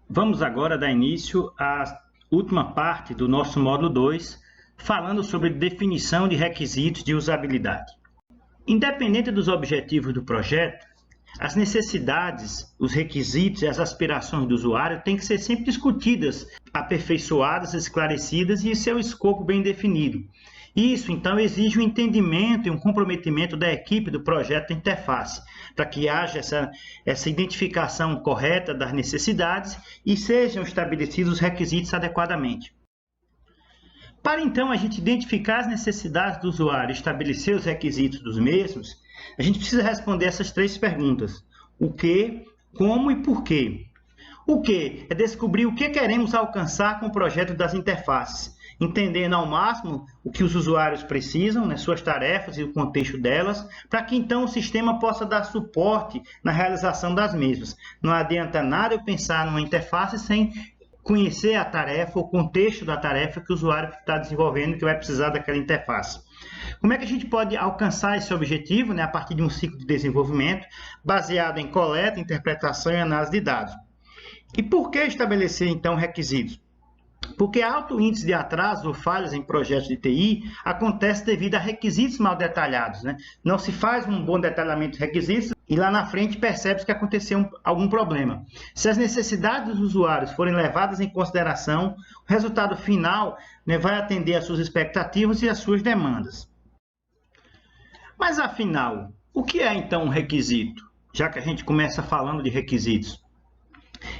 Vamos agora dar início à última parte do nosso módulo 2, falando sobre definição de requisitos de usabilidade. Independente dos objetivos do projeto, as necessidades, os requisitos e as aspirações do usuário têm que ser sempre discutidas, aperfeiçoadas, esclarecidas e seu escopo bem definido. Isso, então, exige um entendimento e um comprometimento da equipe do projeto de interface, para que haja essa identificação correta das necessidades e sejam estabelecidos os requisitos adequadamente. Para, então, a gente identificar as necessidades do usuário e estabelecer os requisitos dos mesmos, a gente precisa responder essas três perguntas: o que, como e por quê. O que é descobrir o que queremos alcançar com o projeto das interfaces, entendendo ao máximo o que os usuários precisam, suas tarefas e o contexto delas, para que então o sistema possa dar suporte na realização das mesmas. Não adianta nada eu pensar numa interface sem conhecer a tarefa, o contexto da tarefa que o usuário está desenvolvendo, que vai precisar daquela interface. Como é que a gente pode alcançar esse objetivo, a partir de um ciclo de desenvolvimento baseado em coleta, interpretação e análise de dados? E por que estabelecer, então, requisitos? Porque alto índice de atraso ou falhas em projetos de TI acontece devido a requisitos mal detalhados. Não se faz um bom detalhamento de requisitos e lá na frente percebe-se que aconteceu algum problema. Se as necessidades dos usuários forem levadas em consideração, o resultado final vai atender às suas expectativas e às suas demandas. Mas afinal, o que é então um requisito? Já que a gente começa falando de requisitos.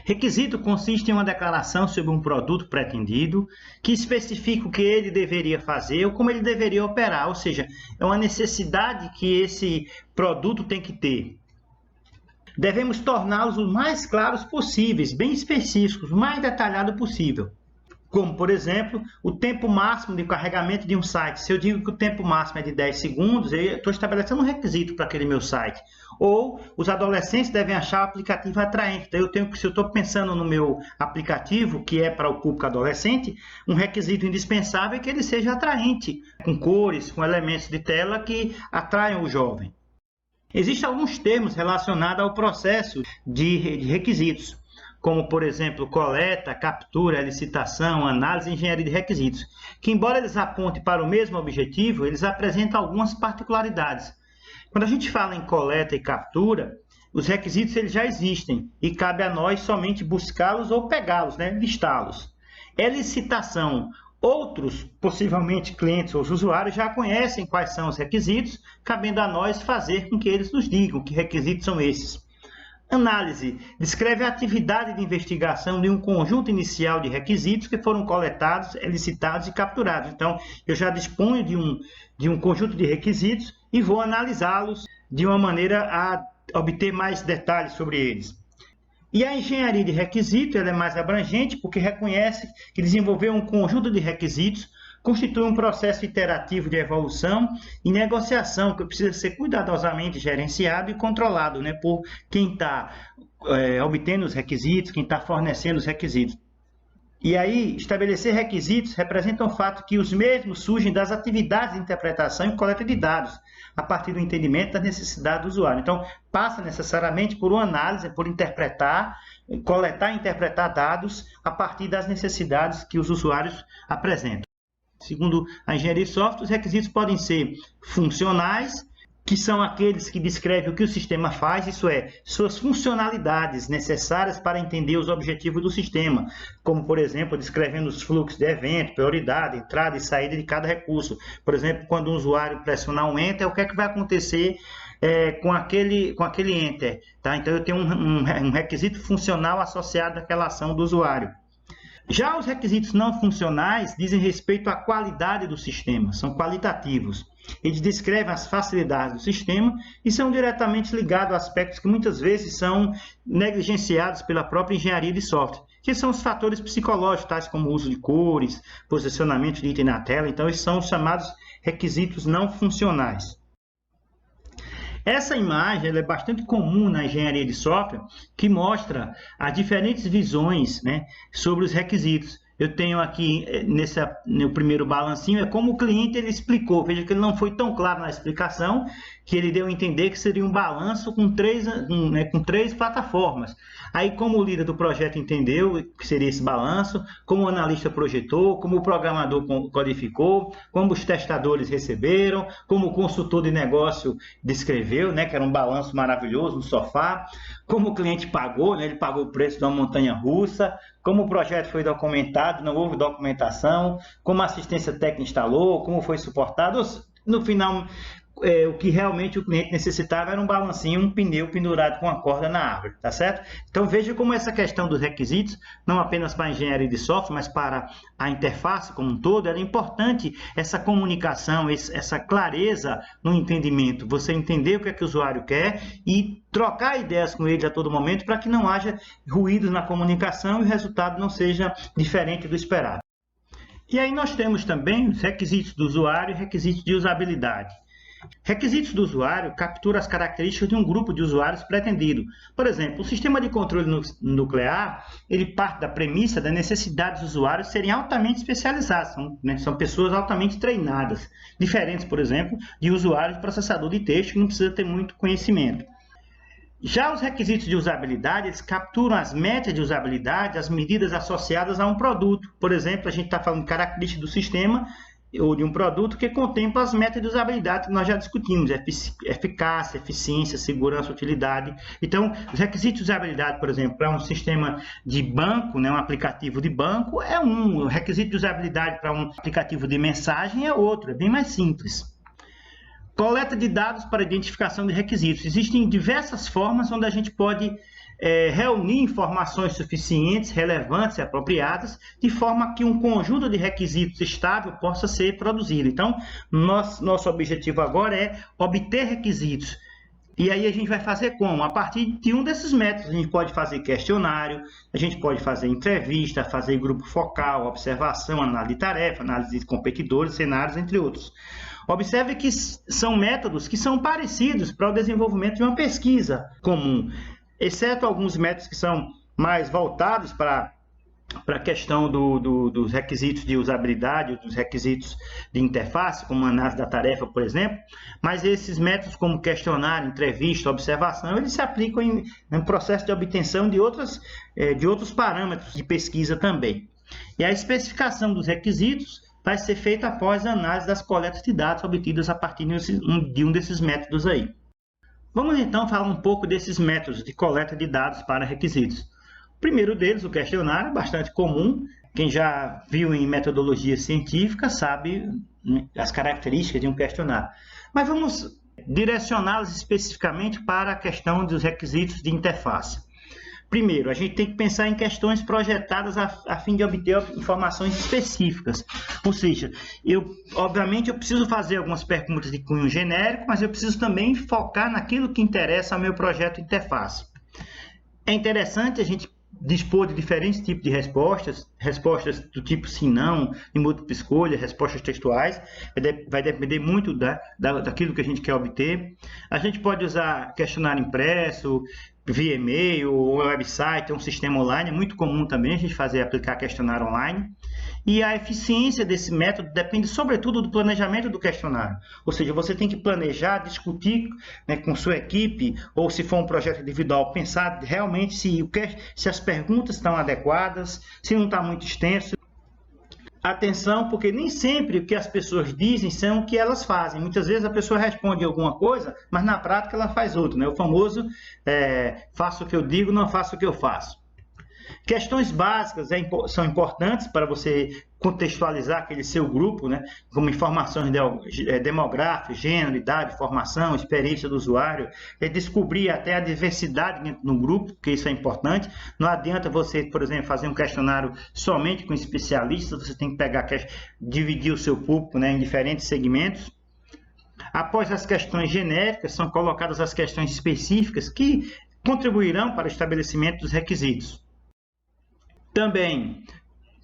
Requisito consiste em uma declaração sobre um produto pretendido que especifica o que ele deveria fazer ou como ele deveria operar, ou seja, é uma necessidade que esse produto tem que ter. Devemos torná-los o mais claros possíveis, bem específicos, o mais detalhado possível. Como, por exemplo, o tempo máximo de carregamento de um site. Se eu digo que o tempo máximo é de 10 segundos, eu estou estabelecendo um requisito para aquele meu site. Ou os adolescentes devem achar o aplicativo atraente. Então, se eu estou pensando no meu aplicativo, que é para o público adolescente, um requisito indispensável é que ele seja atraente, com cores, com elementos de tela que atraiam o jovem. Existem alguns termos relacionados ao processo de requisitos, como, por exemplo, coleta, captura, licitação, análise e engenharia de requisitos, que, embora eles apontem para o mesmo objetivo, eles apresentam algumas particularidades. Quando a gente fala em coleta e captura, os requisitos eles já existem e cabe a nós somente buscá-los ou pegá-los, listá-los. É licitação. Outros, possivelmente clientes ou usuários, já conhecem quais são os requisitos, cabendo a nós fazer com que eles nos digam que requisitos são esses. Análise descreve a atividade de investigação de um conjunto inicial de requisitos que foram coletados, licitados e capturados. Então, eu já disponho de um conjunto de requisitos e vou analisá-los de uma maneira a obter mais detalhes sobre eles. E a engenharia de requisito ela é mais abrangente porque reconhece que desenvolver um conjunto de requisitos constitui um processo iterativo de evolução e negociação que precisa ser cuidadosamente gerenciado e controlado por quem está obtendo os requisitos, quem está fornecendo os requisitos. E aí, estabelecer requisitos representa o fato que os mesmos surgem das atividades de interpretação e coleta de dados, a partir do entendimento da necessidade do usuário. Então, passa necessariamente por uma análise, por coletar e interpretar dados a partir das necessidades que os usuários apresentam. Segundo a engenharia de software, os requisitos podem ser funcionais, que são aqueles que descrevem o que o sistema faz, isso é, suas funcionalidades necessárias para entender os objetivos do sistema, como, por exemplo, descrevendo os fluxos de evento, prioridade, entrada e saída de cada recurso. Por exemplo, quando um usuário pressionar um Enter, o que é que vai acontecer com aquele Enter? Tá? Então, eu tenho um requisito funcional associado àquela ação do usuário. Já os requisitos não funcionais dizem respeito à qualidade do sistema, são qualitativos. Eles descrevem as facilidades do sistema e são diretamente ligados a aspectos que muitas vezes são negligenciados pela própria engenharia de software, que são os fatores psicológicos, tais como o uso de cores, posicionamento de item na tela. Então, esses são os chamados requisitos não funcionais. Essa imagem ela é bastante comum na engenharia de software, que mostra as diferentes visões sobre os requisitos. eu tenho aqui no primeiro balancinho, é como o cliente ele explicou. Veja que ele não foi tão claro na explicação, que ele deu a entender que seria um balanço com três plataformas. Aí, como o líder do projeto entendeu que seria esse balanço, como o analista projetou, como o programador codificou, como os testadores receberam, como o consultor de negócio descreveu, que era um balanço maravilhoso no sofá, como o cliente pagou, ele pagou o preço de uma montanha-russa, como o projeto foi documentado, não houve documentação, como a assistência técnica instalou, como foi suportado. No final, o que realmente o cliente necessitava era um balancinho, um pneu pendurado com uma corda na árvore, tá certo? Então veja como essa questão dos requisitos, não apenas para a engenharia de software, mas para a interface como um todo, é importante essa comunicação, essa clareza no entendimento, você entender o que é que o usuário quer e trocar ideias com ele a todo momento para que não haja ruídos na comunicação e o resultado não seja diferente do esperado. E aí nós temos também os requisitos do usuário e requisitos de usabilidade. Requisitos do usuário capturam as características de um grupo de usuários pretendido. Por exemplo, o sistema de controle nuclear, ele parte da premissa da necessidade dos usuários serem altamente especializados, são pessoas altamente treinadas, diferentes, por exemplo, de usuários de processador de texto que não precisa ter muito conhecimento. Já os requisitos de usabilidade, eles capturam as metas de usabilidade, as medidas associadas a um produto. Por exemplo, a gente está falando de características do sistema ou de um produto que contempla as metas de usabilidade que nós já discutimos, eficácia, eficiência, segurança, utilidade. Então, os requisitos de usabilidade, por exemplo, para um sistema de banco, um aplicativo de banco, é um. O requisito de usabilidade para um aplicativo de mensagem é outro, é bem mais simples. Coleta de dados para identificação de requisitos. Existem diversas formas onde a gente pode reunir informações suficientes, relevantes e apropriadas, de forma que um conjunto de requisitos estável possa ser produzido. Então, nosso objetivo agora é obter requisitos. E aí a gente vai fazer como? A partir de um desses métodos. A gente pode fazer questionário, a gente pode fazer entrevista, fazer grupo focal, observação, análise de tarefa, análise de competidores, cenários, entre outros. Observe que são métodos que são parecidos para o desenvolvimento de uma pesquisa comum, exceto alguns métodos que são mais voltados para a questão dos requisitos de usabilidade, dos requisitos de interface, como análise da tarefa, por exemplo, mas esses métodos como questionário, entrevista, observação, eles se aplicam em processo de obtenção de outros parâmetros de pesquisa também. E a especificação dos requisitos vai ser feita após a análise das coletas de dados obtidas a partir de um desses métodos aí. Vamos então falar um pouco desses métodos de coleta de dados para requisitos. O primeiro deles, o questionário, é bastante comum. Quem já viu em metodologia científica sabe as características de um questionário. Mas vamos direcioná-los especificamente para a questão dos requisitos de interface. Primeiro, a gente tem que pensar em questões projetadas a fim de obter informações específicas. Ou seja, obviamente eu preciso fazer algumas perguntas de cunho genérico, mas eu preciso também focar naquilo que interessa ao meu projeto de interface. É interessante a gente dispor de diferentes tipos de respostas do tipo sim, não, de múltipla escolha, respostas textuais, vai depender muito daquilo que a gente quer obter. A gente pode usar questionário impresso, via e-mail ou website, um sistema online, é muito comum também a gente aplicar questionário online. E a eficiência desse método depende sobretudo do planejamento do questionário. Ou seja, você tem que planejar, discutir com sua equipe, ou se for um projeto individual, pensar realmente se as perguntas estão adequadas, se não está muito extenso. Atenção, porque nem sempre o que as pessoas dizem são o que elas fazem. Muitas vezes a pessoa responde alguma coisa, mas na prática ela faz outra. O famoso faço o que eu digo, não faço o que eu faço. Questões básicas são importantes para você contextualizar aquele seu grupo, como informações demográficas, gênero, idade, formação, experiência do usuário, descobrir até a diversidade dentro do grupo, porque isso é importante. Não adianta você, por exemplo, fazer um questionário somente com especialistas, você tem que dividir o seu público em diferentes segmentos. Após as questões genéricas, são colocadas as questões específicas que contribuirão para o estabelecimento dos requisitos. Também,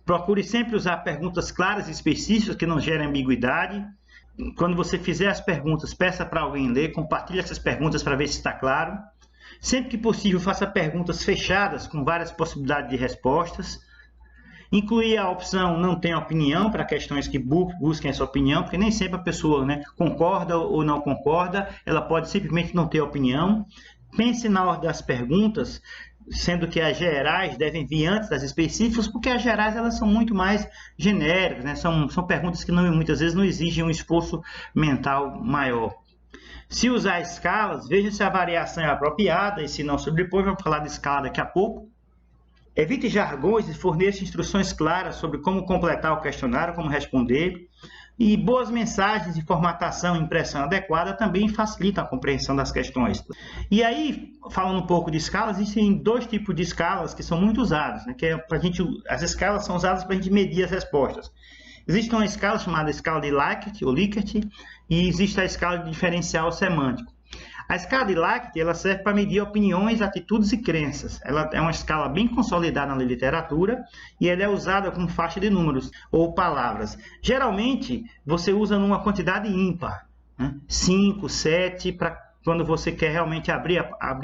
procure sempre usar perguntas claras e específicas que não gerem ambiguidade. Quando você fizer as perguntas, peça para alguém ler, compartilhe essas perguntas para ver se está claro. Sempre que possível, faça perguntas fechadas com várias possibilidades de respostas. Incluir a opção não tem opinião para questões que busquem essa opinião, porque nem sempre a pessoa, né, concorda ou não concorda, ela pode simplesmente não ter opinião. Pense na ordem das perguntas, sendo que as gerais devem vir antes das específicas, porque as gerais elas são muito mais genéricas, né? São perguntas que muitas vezes não exigem um esforço mental maior. Se usar escalas, veja se a variação é apropriada e se não sobrepõe. Vamos falar de escala daqui a pouco. Evite jargões e forneça instruções claras sobre como completar o questionário, como responder. E boas mensagens e formatação e impressão adequada também facilitam a compreensão das questões. E aí, falando um pouco de escalas, existem dois tipos de escalas que são muito usadas, né? Que é as escalas são usadas para a gente medir as respostas. Existe uma escala chamada escala de Likert ou Likert e existe a escala de diferencial semântico. A escala de Likert ela serve para medir opiniões, atitudes e crenças. Ela é uma escala bem consolidada na literatura e ela é usada com faixa de números ou palavras. Geralmente, você usa numa quantidade ímpar, né? 5, 7, para quando você quer realmente abrir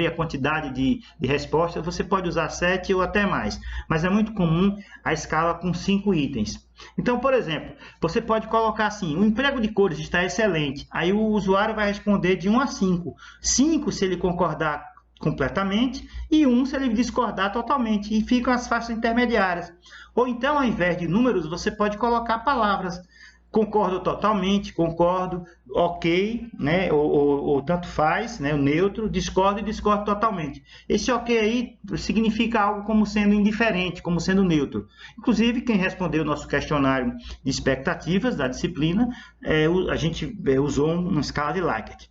a quantidade de respostas, você pode usar 7 ou até mais. Mas é muito comum a escala com 5 itens. Então, por exemplo, você pode colocar assim, o emprego de cores está excelente. Aí o usuário vai responder de 1 a 5. 5 se ele concordar completamente e 1 se ele discordar totalmente. E ficam as faixas intermediárias. Ou então, ao invés de números, você pode colocar palavras. Concordo totalmente, concordo, ok, né? ou tanto faz, né? O neutro, discordo e discordo totalmente. Esse ok aí significa algo como sendo indiferente, como sendo neutro. Inclusive, quem respondeu o nosso questionário de expectativas da disciplina, a gente usou uma escala de Likert.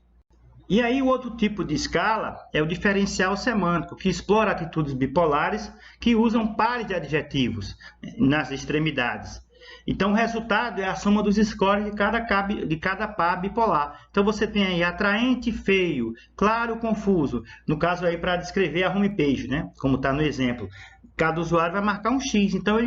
E aí o outro tipo de escala é o diferencial semântico, que explora atitudes bipolares que usam pares de adjetivos nas extremidades. Então, o resultado é a soma dos scores de cada par bipolar. Então, você tem aí atraente, feio, claro, confuso. No caso aí, para descrever a homepage, né? Como está no exemplo. Cada usuário vai marcar um X. Então,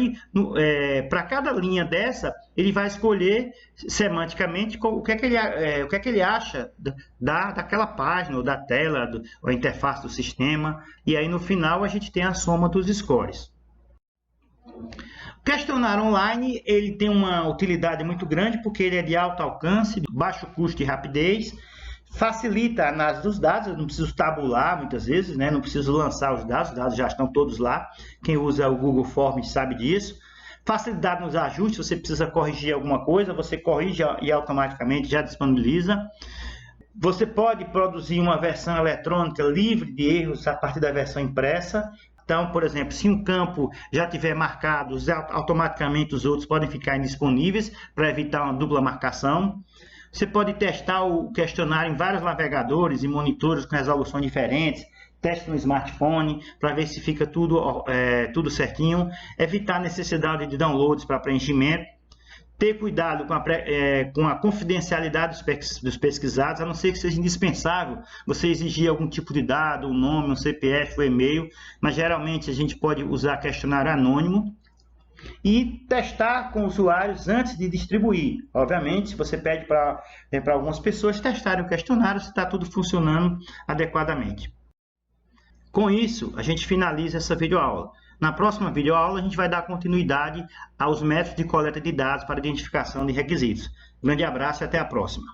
para cada linha dessa, ele vai escolher semanticamente o que é que ele acha daquela página, ou da tela, ou a interface do sistema. E aí, no final, a gente tem a soma dos scores. O questionário online ele tem uma utilidade muito grande porque ele é de alto alcance, baixo custo e rapidez, facilita a análise dos dados, eu não preciso tabular muitas vezes, né? Não preciso lançar os dados já estão todos lá, quem usa o Google Forms sabe disso. Facilidade nos ajustes, você precisa corrigir alguma coisa, você corrige e automaticamente já disponibiliza. Você pode produzir uma versão eletrônica livre de erros a partir da versão impressa. Então, por exemplo, se um campo já tiver marcado, automaticamente os outros podem ficar indisponíveis para evitar uma dupla marcação. Você pode testar o questionário em vários navegadores e monitores com resoluções diferentes. Teste no smartphone para ver se fica tudo certinho. Evitar a necessidade de downloads para preenchimento. Ter cuidado com a confidencialidade dos pesquisados, a não ser que seja indispensável você exigir algum tipo de dado, um nome, um CPF, um e-mail, mas geralmente a gente pode usar questionário anônimo e testar com usuários antes de distribuir. Obviamente, se você pede para algumas pessoas testarem o questionário, se está tudo funcionando adequadamente. Com isso, a gente finaliza essa videoaula. Na próxima videoaula, a gente vai dar continuidade aos métodos de coleta de dados para identificação de requisitos. Grande abraço e até a próxima.